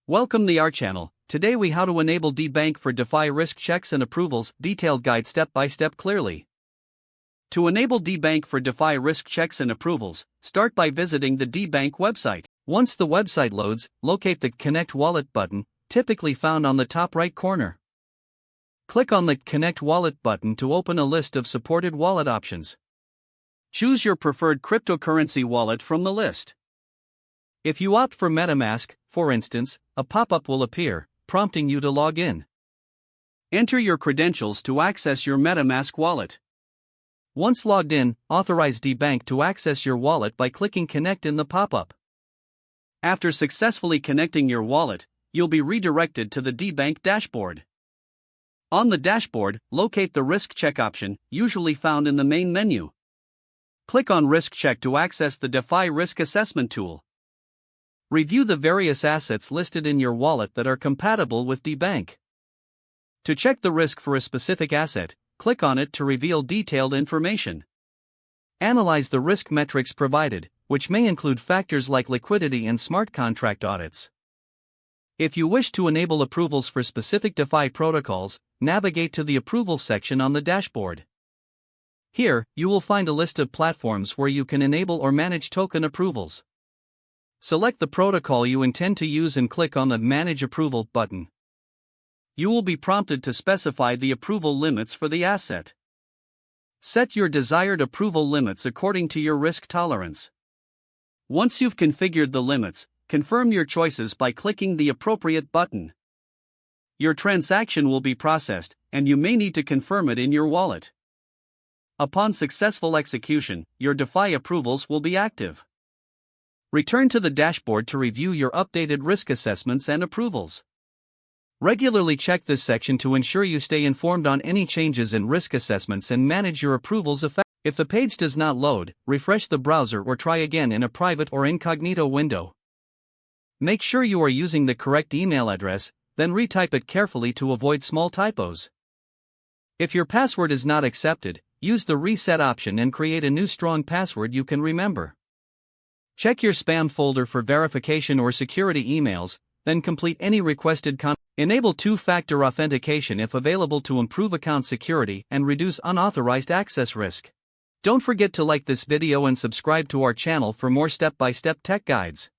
Welcome to our channel. Today we how to enable Debank for DeFi risk checks and approvals, detailed guide step by step clearly. To enable Debank for DeFi risk checks and approvals, start by visiting the Debank website. Once the website loads, locate the Connect Wallet button, typically found on the top right corner. Click on the Connect Wallet button to open a list of supported wallet options. Choose your preferred cryptocurrency wallet from the list. If you opt for MetaMask, for instance, a pop-up will appear, prompting you to log in. Enter your credentials to access your MetaMask wallet. Once logged in, authorize Debank to access your wallet by clicking Connect in the pop-up. After successfully connecting your wallet, you'll be redirected to the Debank dashboard. On the dashboard, locate the Risk Check option, usually found in the main menu. Click on Risk Check to access the DeFi Risk Assessment tool. Review the various assets listed in your wallet that are compatible with Debank. To check the risk for a specific asset, click on it to reveal detailed information. Analyze the risk metrics provided, which may include factors like liquidity and smart contract audits. If you wish to enable approvals for specific DeFi protocols, navigate to the Approvals section on the dashboard. Here, you will find a list of platforms where you can enable or manage token approvals. Select the protocol you intend to use and click on the Manage Approval button. You will be prompted to specify the approval limits for the asset. Set your desired approval limits according to your risk tolerance. Once you've configured the limits, confirm your choices by clicking the appropriate button. Your transaction will be processed, and you may need to confirm it in your wallet. Upon successful execution, your DeFi approvals will be active. Return to the dashboard to review your updated risk assessments and approvals. Regularly check this section to ensure you stay informed on any changes in risk assessments and manage your approvals effectively. If the page does not load, refresh the browser or try again in a private or incognito window. Make sure you are using the correct email address, then retype it carefully to avoid small typos. If your password is not accepted, use the reset option and create a new strong password you can remember. Check your spam folder for verification or security emails, then complete any requested content. Enable two-factor authentication if available to improve account security and reduce unauthorized access risk. Don't forget to like this video and subscribe to our channel for more step-by-step tech guides.